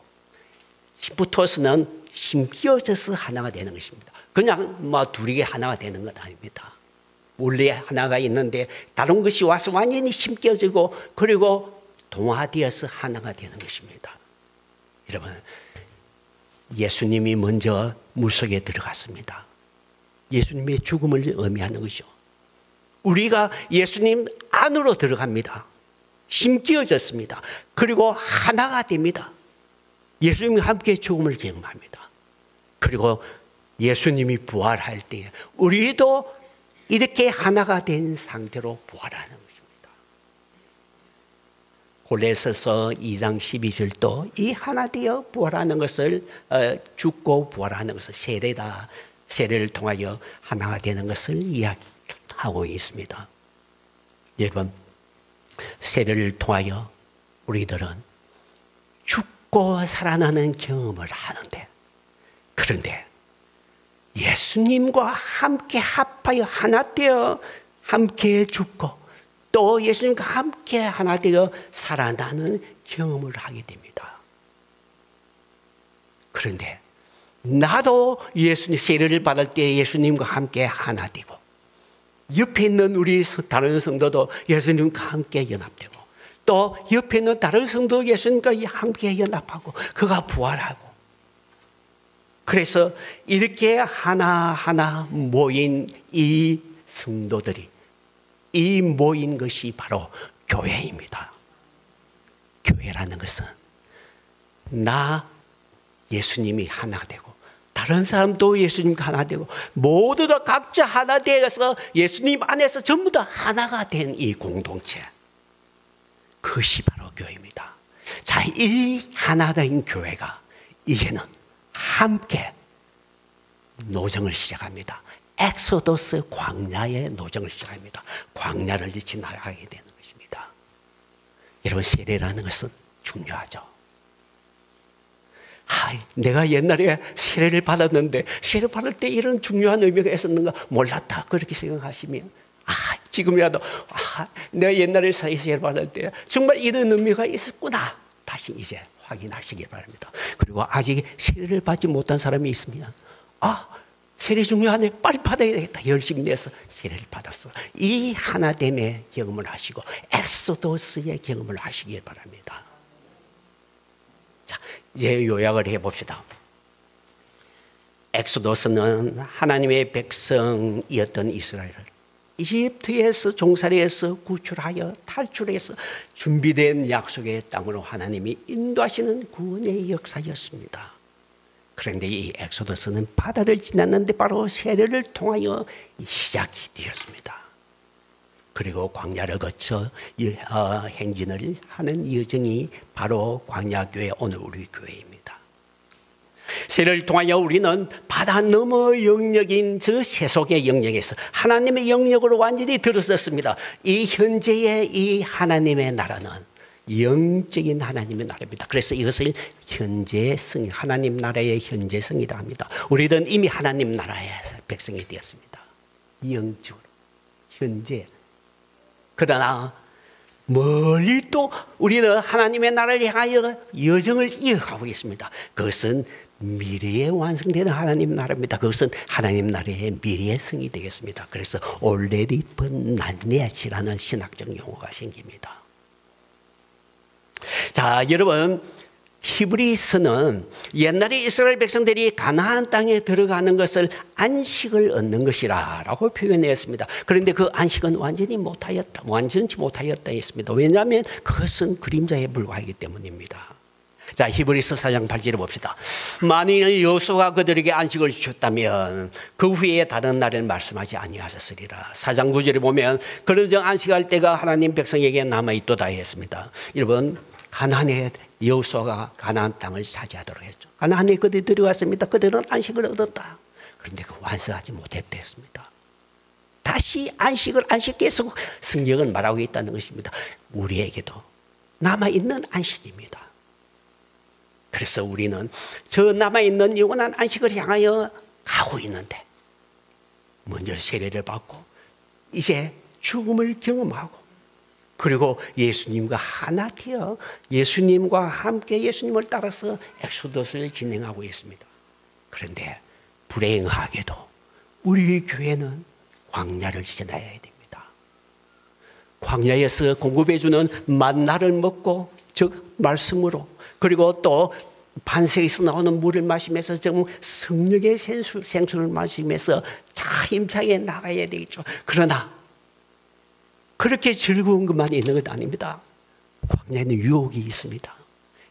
심프토스는 심겨져서 하나가 되는 것입니다. 그냥 둘이 하나가 되는 것 아닙니다. 원래 하나가 있는데 다른 것이 와서 완전히 심겨지고 그리고 동화되어서 하나가 되는 것입니다. 여러분, 예수님이 먼저 물속에 들어갔습니다. 예수님의 죽음을 의미하는 것이죠. 우리가 예수님 안으로 들어갑니다. 심겨졌습니다. 그리고 하나가 됩니다. 예수님과 함께 죽음을 경험합니다. 그리고 예수님이 부활할 때 우리도 이렇게 하나가 된 상태로 부활하는 것입니다. 골로새서 2장 12절도 이 하나 되어 부활하는 것을, 죽고 부활하는 것을 세례다, 세례를 통하여 하나가 되는 것을 이야기하고 있습니다. 여러분, 세례를 통하여 우리들은 죽고 살아나는 경험을 하는데, 그런데 예수님과 함께 합하여 하나 되어 함께 죽고 또 예수님과 함께 하나 되어 살아나는 경험을 하게 됩니다. 그런데 나도 예수님 세례를 받을 때 예수님과 함께 하나 되고, 옆에 있는 우리 다른 성도도 예수님과 함께 연합되고, 또 옆에 있는 다른 성도 예수님과 함께 연합하고 그가 부활하고, 그래서 이렇게 하나하나 모인 이 성도들이, 이 모인 것이 바로 교회입니다. 교회라는 것은 나 예수님이 하나 되고 다른 사람도 예수님과 하나 되고 모두 다 각자 하나 되어서 예수님 안에서 전부 다 하나가 된 이 공동체, 그것이 바로 교회입니다. 자, 이 하나 된 교회가 이제는 함께 노정을 시작합니다. 엑소더스 광야의 노정을 시작합니다. 광야를 지나가게 되는 것입니다. 여러분, 세례라는 것은 중요하죠. 내가 옛날에 세례를 받았는데 세례 받을 때 이런 중요한 의미가 있었는가 몰랐다, 그렇게 생각하시면 지금이라도 내가 옛날에 세례를 받을 때 정말 이런 의미가 있었구나, 다시 이제 확인하시기 바랍니다. 그리고 아직 세례를 받지 못한 사람이 있으면 세례 중요하네, 빨리 받아야 되겠다, 열심히 내서 세례를 받았어. 이 하나됨의 경험을 하시고 엑소더스의 경험을 하시길 바랍니다. 자, 이제 요약을 해봅시다. 엑소더스는 하나님의 백성이었던 이스라엘을 이집트에서 종살이에서 구출하여 탈출해서 준비된 약속의 땅으로 하나님이 인도하시는 구원의 역사였습니다. 그런데 이 엑소더스는 바다를 지났는데 바로 세례를 통하여 시작이 되었습니다. 그리고 광야를 거쳐 행진을 하는 여정이 바로 광야교회, 오늘 우리 교회입니다. 세례를 통하여 우리는 바다 너머 영역인 저 세속의 영역에서 하나님의 영역으로 완전히 들어섰습니다. 이 현재의 이 하나님의 나라는 영적인 하나님의 나라입니다. 그래서 이것을 현재성, 하나님 나라의 현재성이라 합니다. 우리는 이미 하나님 나라의 백성이 되었습니다. 영적으로 현재. 그러나 멀리 또 우리는 하나님의 나라를 향하여 여정을 이어가고 있습니다. 그것은 미래에 완성되는 하나님 나라입니다. 그것은 하나님 나라의 미래의 성이 되겠습니다. 그래서 already but not yet이라는 신학적 용어가 생깁니다. 자, 여러분, 히브리서는 옛날에 이스라엘 백성들이 가나안 땅에 들어가는 것을 안식을 얻는 것이라고 표현했습니다. 그런데 그 안식은 완전히 못하였다 했습니다. 왜냐하면 그것은 그림자에 불과하기 때문입니다. 자, 히브리서 4장 8절을 봅시다. 만일 여호수아가 그들에게 안식을 주셨다면 그 후에 다른 날을 말씀하지 아니하셨으리라. 4장 9절에 보면 그런즉 안식할 때가 하나님 백성에게 남아있도다 했습니다. 여러분, 가나안에 여호수아가 가나안 땅을 차지하도록 했죠. 가나안에 그들이 들어갔습니다. 그들은 안식을 얻었다. 그런데 그 완성하지 못했다 했습니다. 다시 안식께서 성경은 말하고 있다는 것입니다. 우리에게도 남아있는 안식입니다. 그래서 우리는 저 남아있는 영원한 안식을 향하여 가고 있는데 먼저 세례를 받고 이제 죽음을 경험하고 그리고 예수님과 하나 되어 예수님과 함께 예수님을 따라서 엑소더스를 진행하고 있습니다. 그런데 불행하게도 우리 교회는 광야를 지나야 됩니다. 광야에서 공급해주는 만나를 먹고 즉 말씀으로 그리고 또 반석에서 나오는 물을 마시면서 좀 성령의 생수를 마시면서 차임차게 나가야 되겠죠. 그러나 그렇게 즐거운 것만 있는 것 아닙니다. 광야에는 유혹이 있습니다.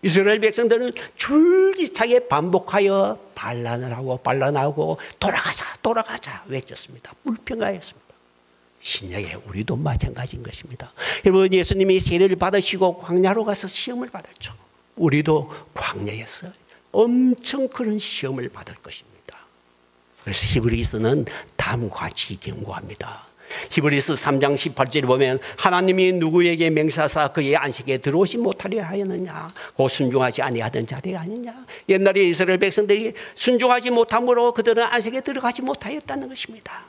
이스라엘 백성들은 줄기차게 반복하여 반란을 하고 돌아가자 외쳤습니다. 불평하였습니다. 신약에 우리도 마찬가지인 것입니다. 여러분, 예수님이 세례를 받으시고 광야로 가서 시험을 받았죠. 우리도 광야에서 엄청 큰 시험을 받을 것입니다. 그래서 히브리서는 다음과 같이 경고합니다. 히브리서 3장 18절에 보면 하나님이 누구에게 맹세하사 그의 안식에 들어오지 못하려 하였느냐 곧 순종하지 아니하던 자들이 아니냐. 옛날에 이스라엘 백성들이 순종하지 못함으로 그들은 안식에 들어가지 못하였다는 것입니다.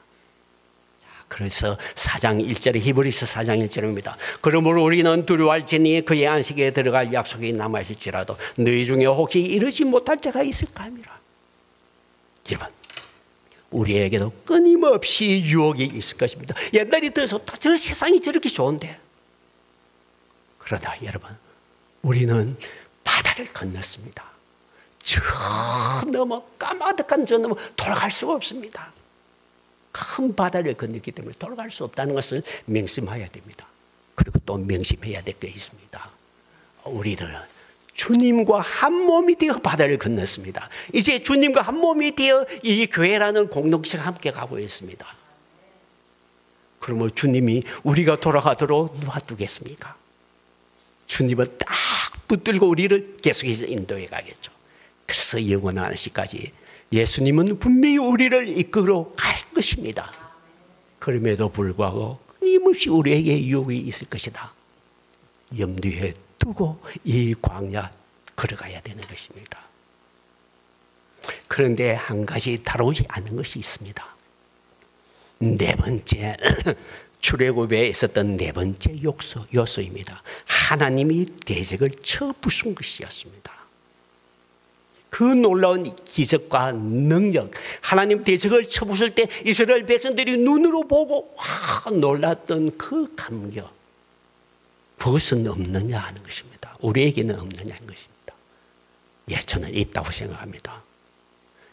그래서 4장 1절에 히브리서 4장 1절입니다. 그러므로 우리는 두려워할지니 그의 안식에 들어갈 약속이 남아있을지라도 너희 중에 혹시 이르지 못할 자가 있을까 합니다. 여러분, 우리에게도 끊임없이 유혹이 있을 것입니다. 옛날이 더 좋다. 저 세상이 저렇게 좋은데. 그러나 여러분, 우리는 바다를 건넜습니다. 저 넘어 까마득한 저 넘어 돌아갈 수가 없습니다. 큰 바다를 건넜기 때문에 돌아갈 수 없다는 것을 명심해야 됩니다. 그리고 또 명심해야 될 게 있습니다. 우리들은 주님과 한 몸이 되어 바다를 건넜습니다. 이제 주님과 한 몸이 되어 이 교회라는 공동체가 함께 가고 있습니다. 그러면 주님이 우리가 돌아가도록 놔두겠습니까? 주님은 딱 붙들고 우리를 계속해서 인도해 가겠죠. 그래서 영원한 안식까지 예수님은 분명히 우리를 이끌어 갈 것입니다. 그럼에도 불구하고 끊임없이 우리에게 유혹이 있을 것이다. 염두에 두고 이 광야 걸어가야 되는 것입니다. 그런데 한 가지 다루지 않는 것이 있습니다. 네 번째, 출애굽에 있었던 네 번째 요소입니다. 하나님이 대적을 쳐부순 것이었습니다. 그 놀라운 기적과 능력, 하나님 대적을 쳐부술 때 이스라엘 백성들이 눈으로 보고 놀랐던 그 감격, 그것은 없느냐 하는 것입니다. 우리에게는 없느냐 하는 것입니다. 예, 저는 있다고 생각합니다.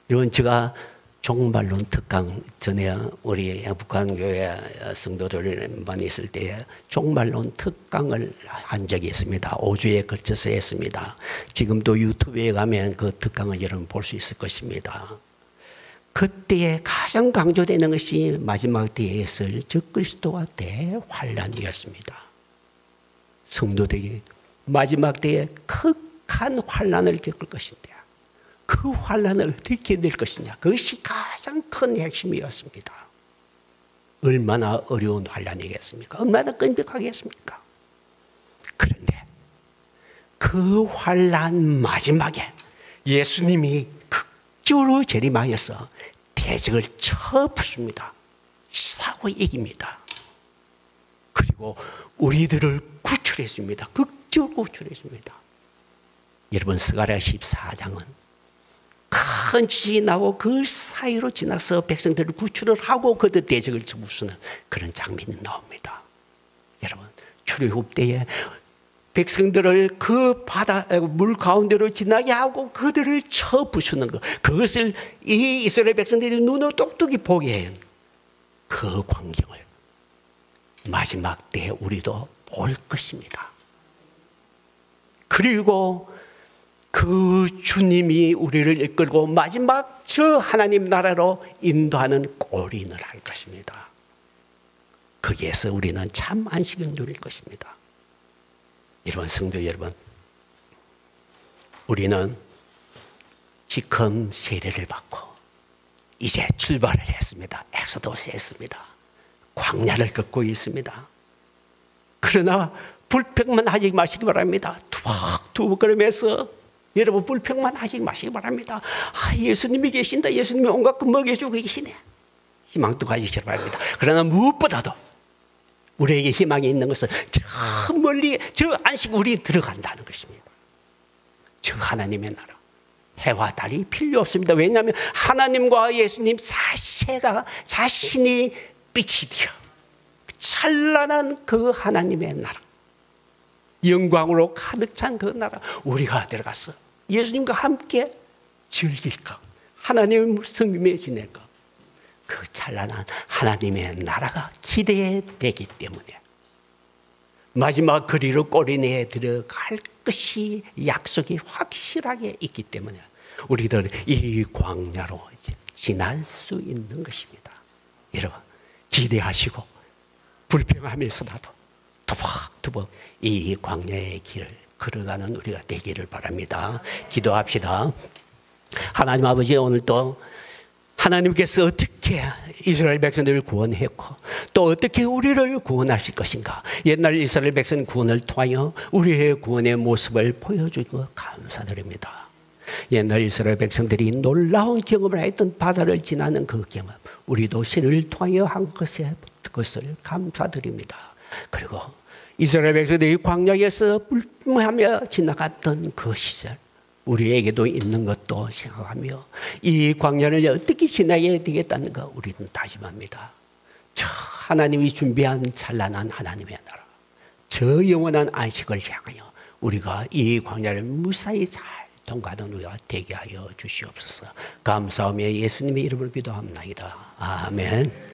여러분, 제가 종말론 특강 전에 우리 북한교회 성도들 많이 있을 때 종말론 특강을 한 적이 있습니다. 5주에 걸쳐서 했습니다. 지금도 유튜브에 가면 그 특강을 여러분 볼 수 있을 것입니다. 그때 가장 강조되는 것이 마지막 때에 있을 적그리스도와 대환란이었습니다. 성도들이 마지막 때에 극한 환란을 겪을 것인데 그 환난을 어떻게 낼 것이냐, 그것이 가장 큰 핵심이었습니다. 얼마나 어려운 환난이겠습니까? 얼마나 끔찍하겠습니까? 그런데 그 환난 마지막에 예수님이 극적으로 재림하여서 대적을 쳐붓습니다. 싸워 이깁니다. 그리고 우리들을 구출했습니다. 극적으로 구출했습니다. 여러분, 스가랴 14장은 큰 지진이 나고 그 사이로 지나서 백성들을 구출을 하고 그들 대적을 쳐부수는 그런 장면이 나옵니다. 여러분, 출애굽 때에 백성들을 그 바다 물 가운데로 지나게 하고 그들을 쳐부수는 것, 그것을 이 이스라엘 백성들이 눈으로 똑똑히 보게 한 그 광경을 마지막 때에 우리도 볼 것입니다. 그리고 그 주님이 우리를 이끌고 마지막 저 하나님 나라로 인도하는 골인을 할 것입니다. 거기에서 우리는 참 안식을 누릴 것입니다. 여러분, 성도 여러분, 우리는 지금 세례를 받고 이제 출발을 했습니다. 엑소도스 했습니다. 광야를 걷고 있습니다. 그러나 불평만 하지 마시기 바랍니다. 투벅투벅 걸으면서 여러분, 불평만 하지 마시기 바랍니다. 예수님이 계신다, 예수님이 온갖 것 먹여주고 계시네, 희망도 가지시기 바랍니다. 그러나 무엇보다도 우리에게 희망이 있는 것은 저 멀리 저 안식 우리 들어간다는 것입니다. 저 하나님의 나라, 해와 달이 필요 없습니다. 왜냐하면 하나님과 예수님 자체가 자신이 빛이 되어 찬란한 그 하나님의 나라, 영광으로 가득 찬 그 나라, 우리가 들어가서 예수님과 함께 즐길 것, 하나님의 성김에 지낼 것, 그 찬란한 하나님의 나라가 기대되기 때문에 마지막 거리로 꼬리내에 들어갈 것이 약속이 확실하게 있기 때문에 우리들 이 광야로 지날 수 있는 것입니다. 여러분, 기대하시고 불평하면서라도 투벅투벅 이 광야의 길을 걸어가는 우리가 되기를 바랍니다. 기도합시다. 하나님 아버지, 오늘도 하나님께서 어떻게 이스라엘 백성들을 구원했고 또 어떻게 우리를 구원하실 것인가, 옛날 이스라엘 백성 구원을 통하여 우리의 구원의 모습을 보여주고 감사드립니다. 옛날 이스라엘 백성들이 놀라운 경험을 했던 바다를 지나는 그 경험, 우리도 신을 통하여 한 것을 감사드립니다. 그리고 이스라엘 백성들이 광야에서 불평하며 지나갔던 그 시절, 우리에게도 있는 것도 생각하며 이 광야를 어떻게 지나야 되겠다는 거 우리는 다짐합니다. 저 하나님이 준비한 찬란한 하나님의 나라, 저 영원한 안식을 향하여 우리가 이 광야를 무사히 잘 통과하는 우리가 되게 하여 주시옵소서. 감사하며 예수님의 이름으로 기도합니다. 아멘.